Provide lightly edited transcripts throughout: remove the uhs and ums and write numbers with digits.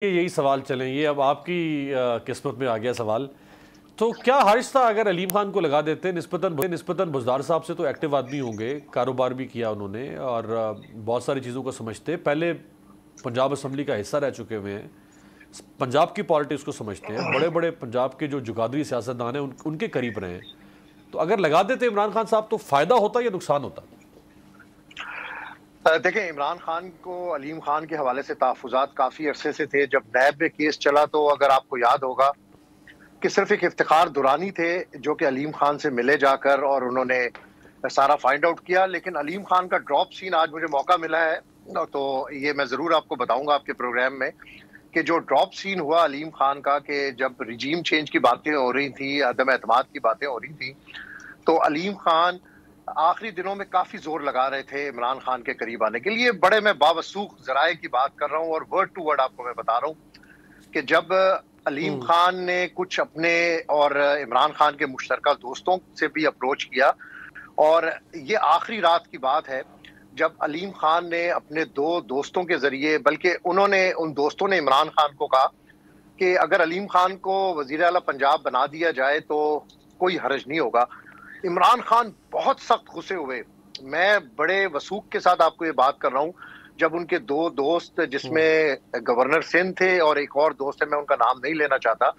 یہی سوال چلیں، یہ اب آپ کی قسمت میں آ گیا سوال. تو کیا حرج تھا اگر علیم خان کو لگا دیتے؟ نسبتاً بزدار صاحب سے تو ایکٹیو آدمی ہوں گے، کاروبار بھی کیا انہوں نے اور بہت ساری چیزوں کو سمجھتے، پہلے پنجاب اسمبلی کا حصہ رہ چکے ہوئے ہیں، پنجاب کی پالیٹکس کو سمجھتے ہیں، بڑے بڑے پنجاب کے جو جگادری سیاستدان ہیں ان کے قریب رہے ہیں. تو اگر لگا دیتے عمران خان صاحب تو فائدہ ہوتا یا نقصان ہوتا؟ دیکھیں، عمران خان کو علیم خان کے حوالے سے تحفظات کافی عرصے سے تھے. جب نیب میں کیس چلا تو اگر آپ کو یاد ہوگا کہ صرف ایک افتخار دورانی تھے جو کہ علیم خان سے ملے جا کر اور انہوں نے سارا فائنڈ آؤٹ کیا. لیکن علیم خان کا ڈراپ سین آج مجھے موقع ملا ہے تو یہ میں ضرور آپ کو بتاؤں گا آپ کے پروگرام میں کہ جو ڈراپ سین ہوا علیم خان کا، کہ جب رجیم چینج کی باتیں ہو رہی تھیں، عدم اعتماد کی باتیں ہو رہی تھیں، تو علیم خان آخری دنوں میں کافی زور لگا رہے تھے عمران خان کے قریب آنے کے لیے. بڑے میں باوثوق ذرائع کی بات کر رہا ہوں اور ورڈ ٹو ورڈ آپ کو میں بتا رہا ہوں کہ جب علیم خان نے کچھ اپنے اور عمران خان کے مشترکہ دوستوں سے بھی اپروچ کیا، اور یہ آخری رات کی بات ہے جب علیم خان نے اپنے دو دوستوں کے ذریعے، بلکہ ان دوستوں نے عمران خان کو کہا کہ اگر علیم خان کو وزیر اعلیٰ پنجاب بنا دیا جائے تو کوئی حرج نہیں ہوگا. عمران خان بہت سخت غصے ہوئے. میں بڑے وثوق کے ساتھ آپ کو یہ بات کر رہا ہوں، جب ان کے دو دوست جس میں گورنر سندھ تھے اور ایک اور دوست ہے، میں ان کا نام نہیں لینا چاہتا،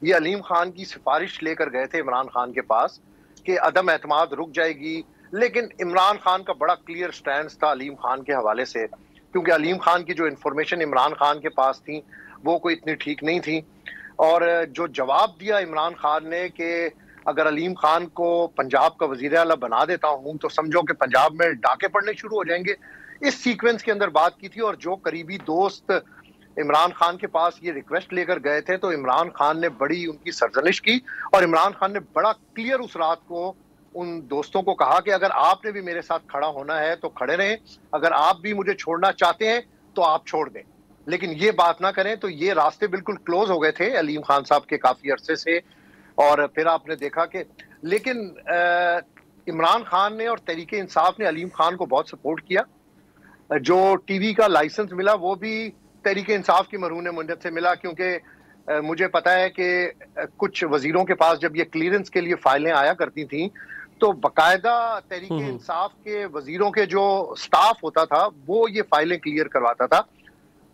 یہ علیم خان کی سفارش لے کر گئے تھے عمران خان کے پاس کہ عدم اعتماد رک جائے گی. لیکن عمران خان کا بڑا کلیئر سٹینڈ تھا علیم خان کے حوالے سے، کیونکہ علیم خان کی جو انفارمیشن عمران خان کے پاس تھی وہ کوئی اتنی ٹھیک نہیں تھی. اور جو جواب دیا عمران خان نے کہ اگر علیم خان کو پنجاب کا وزیر اعلیٰ بنا دیتا ہوں تو سمجھو کہ پنجاب میں ڈاکے پڑنے شروع ہو جائیں گے، اس سیکوینس کے اندر بات کی تھی. اور جو قریبی دوست عمران خان کے پاس یہ ریکویسٹ لے کر گئے تھے تو عمران خان نے بڑی ان کی سرزنش کی، اور عمران خان نے بڑا کلیئر اس رات کو ان دوستوں کو کہا کہ اگر آپ نے بھی میرے ساتھ کھڑا ہونا ہے تو کھڑے رہیں، اگر آپ بھی مجھے چھوڑنا چاہتے ہیں تو آپ چھوڑ دیں، لیکن یہ بات نہ کریں. تو یہ راستے بالکل کلوز ہو گئے تھے علیم خان صاحب کے کافی عرصے سے. اور پھر آپ نے دیکھا کہ لیکن عمران خان نے اور تحریک انصاف نے علیم خان کو بہت سپورٹ کیا. جو ٹی وی کا لائسنس ملا وہ بھی تحریک انصاف کی مرہون منت سے ملا، کیونکہ مجھے پتا ہے کہ کچھ وزیروں کے پاس جب یہ کلیئرنس کے لیے فائلیں آیا کرتی تھیں تو باقاعدہ تحریک انصاف کے وزیروں کے جو سٹاف ہوتا تھا وہ یہ فائلیں کلیئر کرواتا تھا.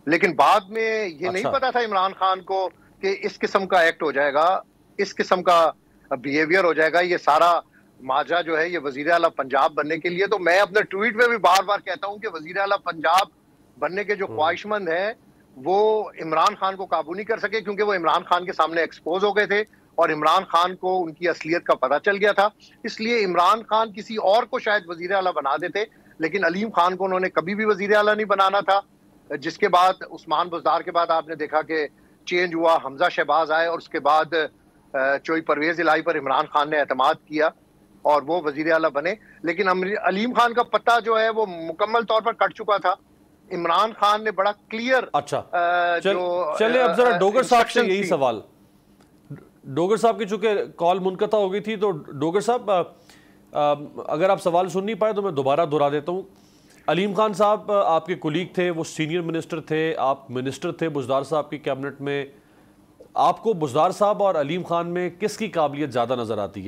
لیکن بعد میں یہ نہیں پتا تھا عمران خان کو کہ اس قسم کا ایکٹ ہو جائے گا، اس قسم کا بیہیویئر ہو جائے گا، یہ سارا ماجرا جو ہے یہ وزیر اعلیٰ پنجاب بننے کے لیے. تو میں اپنے ٹویٹ میں بھی بار بار کہتا ہوں کہ وزیر اعلیٰ پنجاب بننے کے جو خواہش مند ہیں وہ عمران خان کو قابو نہیں کر سکے، کیونکہ وہ عمران خان کے سامنے ایکسپوز ہو گئے تھے اور عمران خان کو ان کی اصلیت کا پتہ چل گیا تھا. اس لیے عمران خان کسی اور کو شاید وزیر اعلیٰ بنا دیتے، لیکن علیم خان کو انہوں نے کبھی بھی وزیر اعلیٰ نہیں بنانا تھا. جس کے بعد عثمان بزدار کے بعد آپ نے دیکھا کہ چینج ہوا، حمزہ شہباز آئے، اور اس کے بعد چوئی پرویز الہی پر عمران خان نے اعتماد کیا اور وہ وزیر اعلیٰ بنے. لیکن علیم خان کا پتہ جو ہے وہ مکمل طور پر کٹ چکا تھا. عمران خان نے بڑا کلیئر چلے اب ذرا ڈوگر صاحب سے یہی سوال. ڈوگر صاحب کی چونکہ کال منقطع ہو گئی تھی، تو ڈوگر صاحب اگر آپ سوال سن نہیں پائے تو میں دوبارہ دہرا دیتا ہوں. علیم خان صاحب آپ کے کولیگ تھے، وہ سینئر منسٹر تھے، آپ منسٹر تھے بزدار صاحب کی کیبنٹ میں. آپ کو بزدار صاحب اور علیم خان میں کس کی قابلیت زیادہ نظر آتی ہے؟